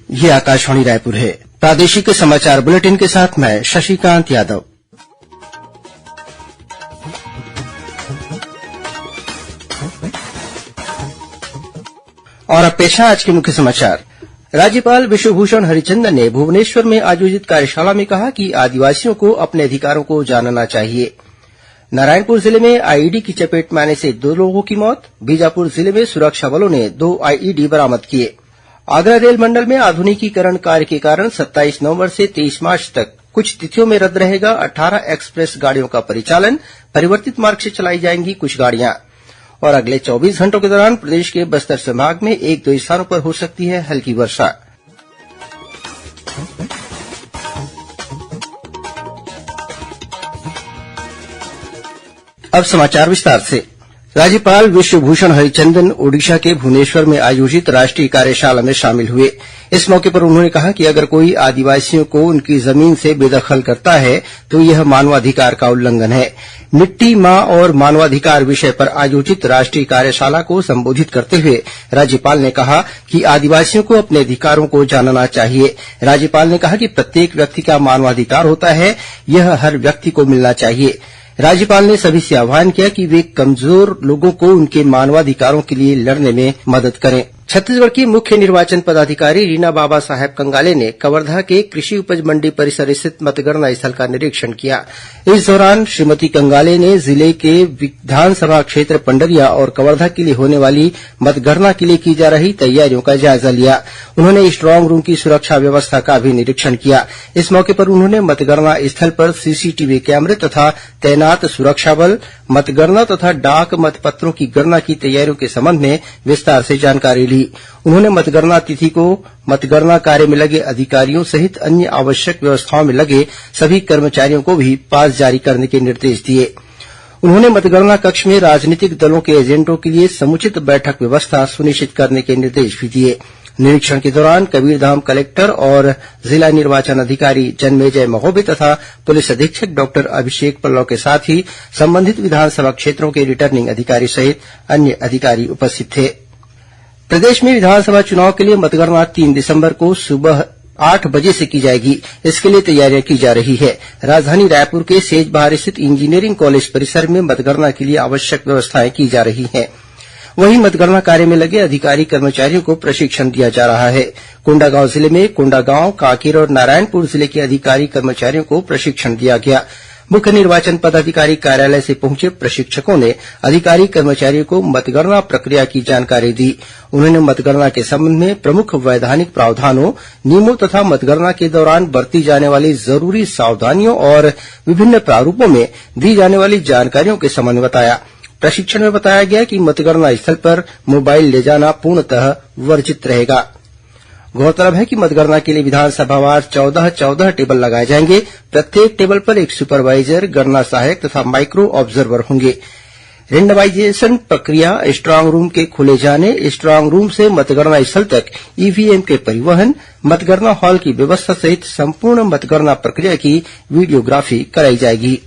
ये आकाशवाणी रायपुर है। प्रादेशिक समाचार बुलेटिन के साथ मैं शशिकांत यादव। और अब पेश है आज के मुख्य समाचार। राज्यपाल विश्वभूषण हरिचंदन ने भुवनेश्वर में आयोजित कार्यशाला में कहा कि आदिवासियों को अपने अधिकारों को जानना चाहिए। नारायणपुर जिले में आईईडी की चपेट में आने से 2 लोगों की मौत। बीजापुर जिले में सुरक्षा बलों ने 2 आईईडी बरामद किए। आगरा रेल मंडल में आधुनिकीकरण कार्य के कारण 27 नवंबर से 23 मार्च तक कुछ तिथियों में रद्द रहेगा 18 एक्सप्रेस गाड़ियों का परिचालन। परिवर्तित मार्ग से चलाई जाएंगी कुछ गाड़ियां। और अगले 24 घंटों के दौरान प्रदेश के बस्तर संभाग में 1-2 स्थानों पर हो सकती है हल्की वर्षा। अब समाचार विस्तार से। राज्यपाल विश्वभूषण हरिचंदन ओडिशा के भुवनेश्वर में आयोजित राष्ट्रीय कार्यशाला में शामिल हुए। इस मौके पर उन्होंने कहा कि अगर कोई आदिवासियों को उनकी जमीन से बेदखल करता है तो यह मानवाधिकार का उल्लंघन है। मिट्टी, मां और मानवाधिकार विषय पर आयोजित राष्ट्रीय कार्यशाला को संबोधित करते हुए राज्यपाल ने कहा कि आदिवासियों को अपने अधिकारों को जानना चाहिए। राज्यपाल ने कहा कि प्रत्येक व्यक्ति का मानवाधिकार होता है, यह हर व्यक्ति को मिलना चाहिए। राज्यपाल ने सभी से आह्वान किया कि वे कमजोर लोगों को उनके मानवाधिकारों के लिए लड़ने में मदद करें। छत्तीसगढ़ की मुख्य निर्वाचन पदाधिकारी रीना बाबा साहेब कंगाले ने कवर्धा के कृषि उपज मंडी परिसर स्थित मतगणना स्थल का निरीक्षण किया। इस दौरान श्रीमती कंगाले ने जिले के विधानसभा क्षेत्र पंडरिया और कवर्धा के लिए होने वाली मतगणना के लिए की जा रही तैयारियों का जायजा लिया। उन्होंने स्ट्रांग रूम की सुरक्षा व्यवस्था का भी निरीक्षण किया। इस मौके पर उन्होंने मतगणना स्थल पर सीसीटीवी कैमरे तथा तैनात सुरक्षा बल, मतगणना तथा डाक मतपत्रों की गणना की तैयारियों के संबंध में विस्तार से जानकारी ली। उन्होंने मतगणना तिथि को मतगणना कार्य में लगे अधिकारियों सहित अन्य आवश्यक व्यवस्थाओं में लगे सभी कर्मचारियों को भी पास जारी करने के निर्देश दिए। उन्होंने मतगणना कक्ष में राजनीतिक दलों के एजेंटों के लिए समुचित बैठक व्यवस्था सुनिश्चित करने के निर्देश भी दिए। निरीक्षण के दौरान कबीरधाम कलेक्टर और जिला निर्वाचन अधिकारी जन्मेजय महोबे तथा पुलिस अधीक्षक डॉक्टर अभिषेक पल्लव के साथ ही संबंधित विधानसभा क्षेत्रों के रिटर्निंग अधिकारी सहित अन्य अधिकारी उपस्थित थे। प्रदेश में विधानसभा चुनाव के लिए मतगणना 3 दिसंबर को सुबह 8 बजे से की जाएगी। इसके लिए तैयारियां की जा रही है। राजधानी रायपुर के सेजबहार स्थित इंजीनियरिंग कॉलेज परिसर में मतगणना के लिए आवश्यक व्यवस्थाएं की जा रही हैं। वहीं मतगणना कार्य में लगे अधिकारी कर्मचारियों को प्रशिक्षण दिया जा रहा है। कोंडागांव जिले में कोंडागांव, कांकेर और नारायणपुर जिले के अधिकारी कर्मचारियों को प्रशिक्षण दिया गया। मुख्य निर्वाचन पदाधिकारी कार्यालय से पहुंचे प्रशिक्षकों ने अधिकारी कर्मचारियों को मतगणना प्रक्रिया की जानकारी दी। उन्होंने मतगणना के संबंध में प्रमुख वैधानिक प्रावधानों, नियमों तथा मतगणना के दौरान बरती जाने वाली जरूरी सावधानियों और विभिन्न प्रारूपों में दी जाने वाली जानकारियों के संबंध में बताया। प्रशिक्षण में बताया गया कि मतगणना स्थल पर मोबाइल ले जाना पूर्णतः वर्जित रहेगा। गौरतलब है कि मतगणना के लिए विधानसभावार 14 टेबल लगाए जाएंगे। प्रत्येक टेबल पर एक सुपरवाइजर, गणना सहायक तथा माइक्रो ऑब्जर्वर होंगे। रेंडमाइजेशन प्रक्रिया, स्ट्रांग रूम के खुले जाने, स्ट्रांग रूम से मतगणना स्थल तक ईवीएम के परिवहन, मतगणना हॉल की व्यवस्था सहित संपूर्ण मतगणना प्रक्रिया की वीडियोग्राफी कराई जाएगी।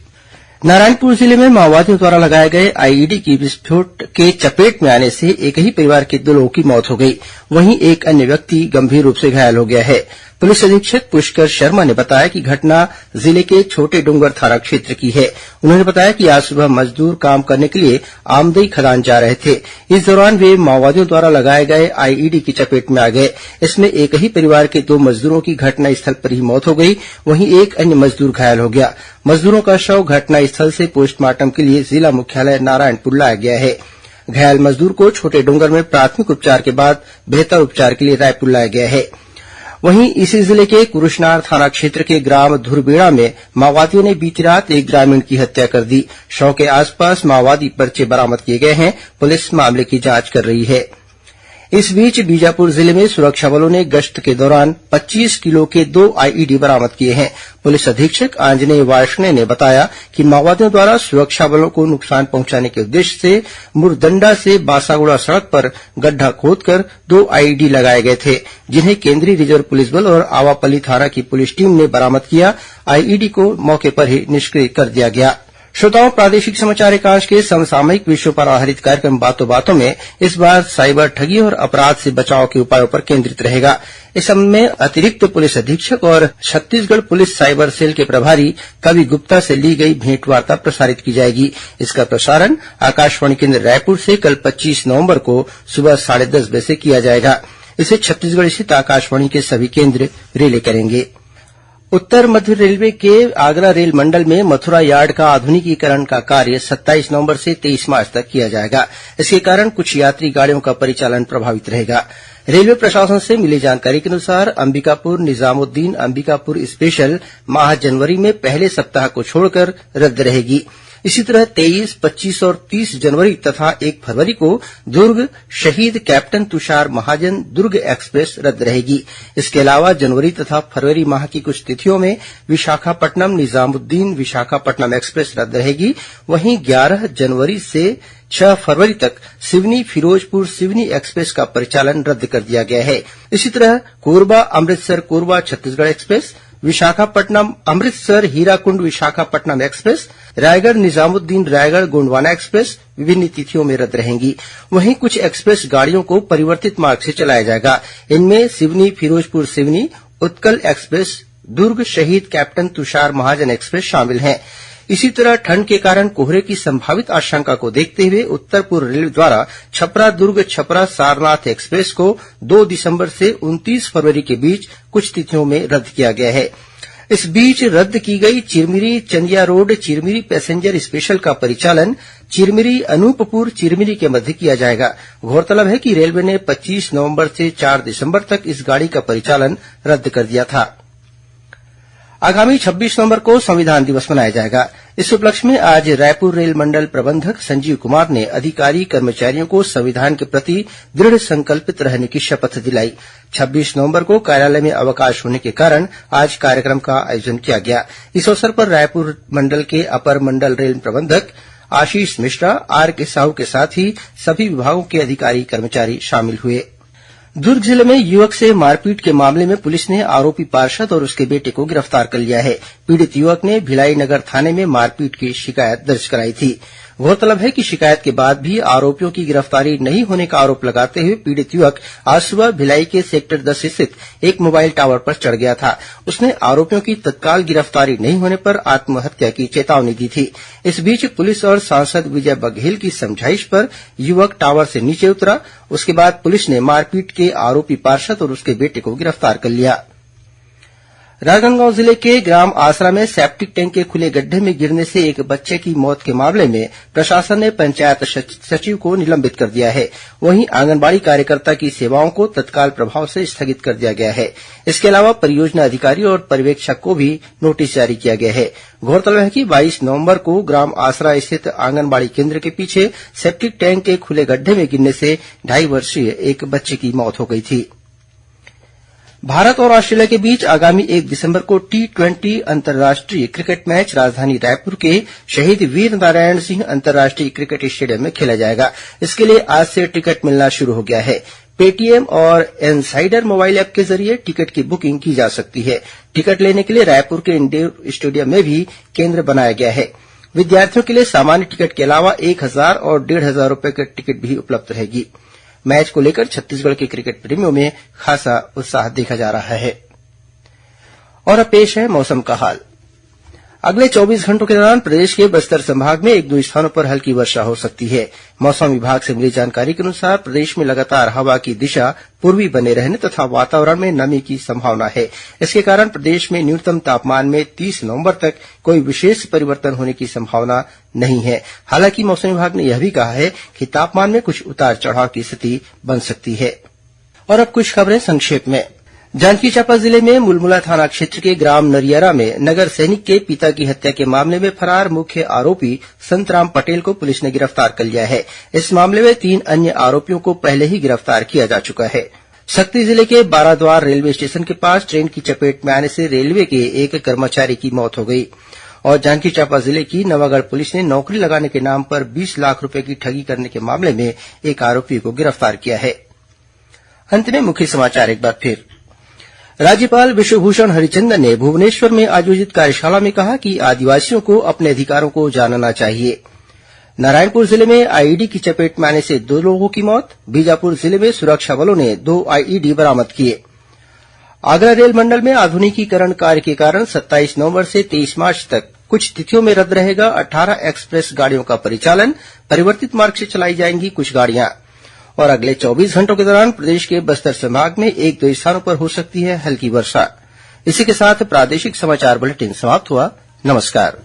नारायणपुर जिले में माओवादियों द्वारा लगाए गए आईईडी की विस्फोट के चपेट में आने से एक ही परिवार के 2 लोगों की मौत हो गई। वहीं एक अन्य व्यक्ति गंभीर रूप से घायल हो गया है। पुलिस अधीक्षक पुष्कर शर्मा ने बताया कि घटना जिले के छोटे डोंगर थाना क्षेत्र की है। उन्होंने बताया कि आज सुबह मजदूर काम करने के लिए आमदई खदान जा रहे थे। इस दौरान वे माओवादियों द्वारा लगाए गए आईईडी की चपेट में आ गए। इसमें एक ही परिवार के 2 मजदूरों की घटनास्थल पर ही मौत हो गई। वहीं एक अन्य मजदूर घायल हो गया। मजदूरों का शव घटनास्थल से पोस्टमार्टम के लिए जिला मुख्यालय नारायणपुर लाया गया है। घायल मजदूर को छोटे डोंगर में प्राथमिक उपचार के बाद बेहतर उपचार के लिए रायपुर लाया गया है। वहीं इसी जिले के कुरुशनार थाना क्षेत्र के ग्राम धुरबेड़ा में माओवादियों ने बीती रात एक ग्रामीण की हत्या कर दी। शव के आसपास माओवादी पर्चे बरामद किए गए हैं। पुलिस मामले की जांच कर रही है। इस बीच बीजापुर जिले में सुरक्षा बलों ने गश्त के दौरान 25 किलो के 2 आईईडी बरामद किए हैं। पुलिस अधीक्षक आंजनेय वार्ष्णेय ने बताया कि माओवादियों द्वारा सुरक्षा बलों को नुकसान पहुंचाने के उद्देश्य से मुरदंडा से बासागुड़ा सड़क पर गड्ढा खोदकर 2 आईईडी लगाए गए थे, जिन्हें केंद्रीय रिजर्व पुलिस बल और आवापल्ली थाना की पुलिस टीम ने बरामद किया। आईईडी को मौके पर ही निष्क्रिय कर दिया गया। श्रोताओं, प्रादेशिक समाचार एकांश के समसामयिक विषयों पर आधारित कार्यक्रम बातों बातों में इस बार साइबर ठगी और अपराध से बचाव के उपायों पर केंद्रित रहेगा। इस संबंध में अतिरिक्त पुलिस अधीक्षक और छत्तीसगढ़ पुलिस साइबर सेल के प्रभारी कवि गुप्ता से ली गई भेंटवार्ता प्रसारित की जाएगी। इसका प्रसारण आकाशवाणी केंद्र रायपुर से कल 25 नवंबर को सुबह 10:30 बजे से किया जाएगा। इसे छत्तीसगढ़ स्थित आकाशवाणी के सभी केंद्र रिले करेंगे। उत्तर मध्य रेलवे के आगरा रेल मंडल में मथुरा यार्ड का आधुनिकीकरण का कार्य 27 नवंबर से 23 मार्च तक किया जाएगा। इसके कारण कुछ यात्री गाड़ियों का परिचालन प्रभावित रहेगा। रेलवे प्रशासन से मिली जानकारी के अनुसार अंबिकापुर निजामुद्दीन अंबिकापुर स्पेशल माह जनवरी में पहले सप्ताह को छोड़कर रद्द रहेगी। इसी तरह 23, 25 और 30 जनवरी तथा 1 फरवरी को दुर्ग शहीद कैप्टन तुषार महाजन दुर्ग एक्सप्रेस रद्द रहेगी। इसके अलावा जनवरी तथा फरवरी माह की कुछ तिथियों में विशाखापट्टनम निजामुद्दीन विशाखापट्टनम एक्सप्रेस रद्द रहेगी। वहीं 11 जनवरी से 6 फरवरी तक सिवनी फिरोजपुर सिवनी एक्सप्रेस का परिचालन रद्द कर दिया गया है। इसी तरह Korba Amritsar Korba Chhattisgarh express, Visakhapatnam Amritsar Hirakud Visakhapatnam express, Raigarh Nizamuddin Raigarh Gondwana express विभिन्न तिथियों में रद्द रहेंगी। वहीं कुछ एक्सप्रेस गाड़ियों को परिवर्तित मार्ग से चलाया जाएगा। इनमें सिवनी फिरोजपुर सिवनी, उत्कल एक्सप्रेस, दुर्ग शहीद कैप्टन तुषार महाजन एक्सप्रेस शामिल हैं। इसी तरह ठंड के कारण कोहरे की संभावित आशंका को देखते हुए उत्तर पूर्व रेलवे द्वारा छपरा दुर्ग छपरा सारनाथ एक्सप्रेस को 2 दिसंबर से 29 फरवरी के बीच कुछ तिथियों में रद्द किया गया है। इस बीच रद्द की गई Chirmiri Chandia road Chirmiri passenger special का परिचालन चिरमिरी अनूपपुर चिरमिरी के मध्य किया जाएगा। गौरतलब है कि रेलवे ने 25 नवंबर से 4 दिसंबर तक इस गाड़ी का परिचालन रद्द कर दिया था। आगामी 26 नवंबर को संविधान दिवस मनाया जाएगा। इस उपलक्ष्य में आज रायपुर रेल मंडल प्रबंधक संजीव कुमार ने अधिकारी कर्मचारियों को संविधान के प्रति दृढ़ संकल्पित रहने की शपथ दिलाई। 26 नवंबर को कार्यालय में अवकाश होने के कारण आज कार्यक्रम का आयोजन किया गया। इस अवसर पर रायपुर मंडल के अपर मंडल रेल प्रबंधक आशीष मिश्रा, आर के साहू के साथ ही सभी विभागों के अधिकारी कर्मचारी शामिल हुए। दुर्ग जिले में युवक से मारपीट के मामले में पुलिस ने आरोपी पार्षद और उसके बेटे को गिरफ्तार कर लिया है। पीड़ित युवक ने भिलाई नगर थाने में मारपीट की शिकायत दर्ज कराई थी। गौरतलब है कि शिकायत के बाद भी आरोपियों की गिरफ्तारी नहीं होने का आरोप लगाते हुए पीड़ित युवक आज सुबह भिलाई के सेक्टर 10 स्थित एक मोबाइल टावर पर चढ़ गया था। उसने आरोपियों की तत्काल गिरफ्तारी नहीं होने पर आत्महत्या की चेतावनी दी थी। इस बीच पुलिस और सांसद विजय बघेल की समझाइश पर युवक टावर से नीचे उतरा। उसके बाद पुलिस ने मारपीट के आरोपी पार्षद और उसके बेटे को गिरफ्तार कर लिया। राजनांदगांव जिले के ग्राम आसरा में सेप्टिक टैंक के खुले गड्ढे में गिरने से एक बच्चे की मौत के मामले में प्रशासन ने पंचायत सचिव को निलंबित कर दिया है। वहीं आंगनबाड़ी कार्यकर्ता की सेवाओं को तत्काल प्रभाव से स्थगित कर दिया गया है। इसके अलावा परियोजना अधिकारी और पर्यवेक्षक को भी नोटिस जारी किया गया है। गौरतलब है कि 22 नवंबर को ग्राम आसरा स्थित आंगनबाड़ी केन्द्र के पीछे सेप्टिक टैंक के खुले गड्ढे में गिरने से 2.5 वर्षीय एक बच्चे की मौत हो गई थी। भारत और ऑस्ट्रेलिया के बीच आगामी 1 दिसंबर को T20 अंतर्राष्ट्रीय क्रिकेट मैच राजधानी रायपुर के शहीद वीरनारायण सिंह अंतर्राष्ट्रीय क्रिकेट स्टेडियम में खेला जाएगा। इसके लिए आज से टिकट मिलना शुरू हो गया है। पेटीएम और इनसाइडर मोबाइल ऐप के जरिए टिकट की बुकिंग की जा सकती है। टिकट लेने के लिए रायपुर के इंडोर स्टेडियम में भी केन्द्र बनाया गया है। विद्यार्थियों के लिए सामान्य टिकट के अलावा 1,000 और 1,500 रूपये की टिकट भी उपलब्ध रहेगी। मैच को लेकर छत्तीसगढ़ के क्रिकेट प्रेमियों में खासा उत्साह देखा जा रहा है। और अब पेश है मौसम का हाल। अगले 24 घंटों के दौरान प्रदेश के बस्तर संभाग में 1-2 स्थानों पर हल्की वर्षा हो सकती है। मौसम विभाग से मिली जानकारी के अनुसार प्रदेश में लगातार हवा की दिशा पूर्वी बने रहने तथा वातावरण में नमी की संभावना है। इसके कारण प्रदेश में न्यूनतम तापमान में 30 नवंबर तक कोई विशेष परिवर्तन होने की संभावना नहीं है। हालांकि मौसम विभाग ने यह भी कहा है कि तापमान में कुछ उतार चढ़ाव की स्थिति बन सकती है। और अब कुछ खबरें संक्षेप में। जांजगीर चांपा जिले में मुलमुला थाना क्षेत्र के ग्राम नरियरा में नगर सैनिक के पिता की हत्या के मामले में फरार मुख्य आरोपी संतराम पटेल को पुलिस ने गिरफ्तार कर लिया है। इस मामले में 3 अन्य आरोपियों को पहले ही गिरफ्तार किया जा चुका है। सक्ती जिले के बाराद्वार रेलवे स्टेशन के पास ट्रेन की चपेट में आने से रेलवे के एक कर्मचारी की मौत हो गई। और जांजगीर चांपा जिले की नवागढ़ पुलिस ने नौकरी लगाने के नाम पर 20 लाख रूपये की ठगी करने के मामले में एक आरोपी को गिरफ्तार किया है। अंत में मुख्य समाचार एक बार फिर। राज्यपाल विश्वभूषण हरिचंदन ने भुवनेश्वर में आयोजित कार्यशाला में कहा कि आदिवासियों को अपने अधिकारों को जानना चाहिए। नारायणपुर जिले में आईईडी की चपेट में आने से 2 लोगों की मौत। बीजापुर जिले में सुरक्षा बलों ने 2 आईईडी बरामद किए। आगरा रेल मंडल में आधुनिकीकरण कार्य के कारण 27 नवंबर से 23 मार्च तक कुछ तिथियों में रद्द रहेगा 18 एक्सप्रेस गाड़ियों का परिचालन। परिवर्तित मार्ग से चलाई जाएंगी कुछ गाड़ियां। और अगले 24 घंटों के दौरान प्रदेश के बस्तर संभाग में 1-2 स्थानों पर हो सकती है हल्की वर्षा। इसी के साथ प्रादेशिक समाचार बुलेटिन समाप्त हुआ। नमस्कार।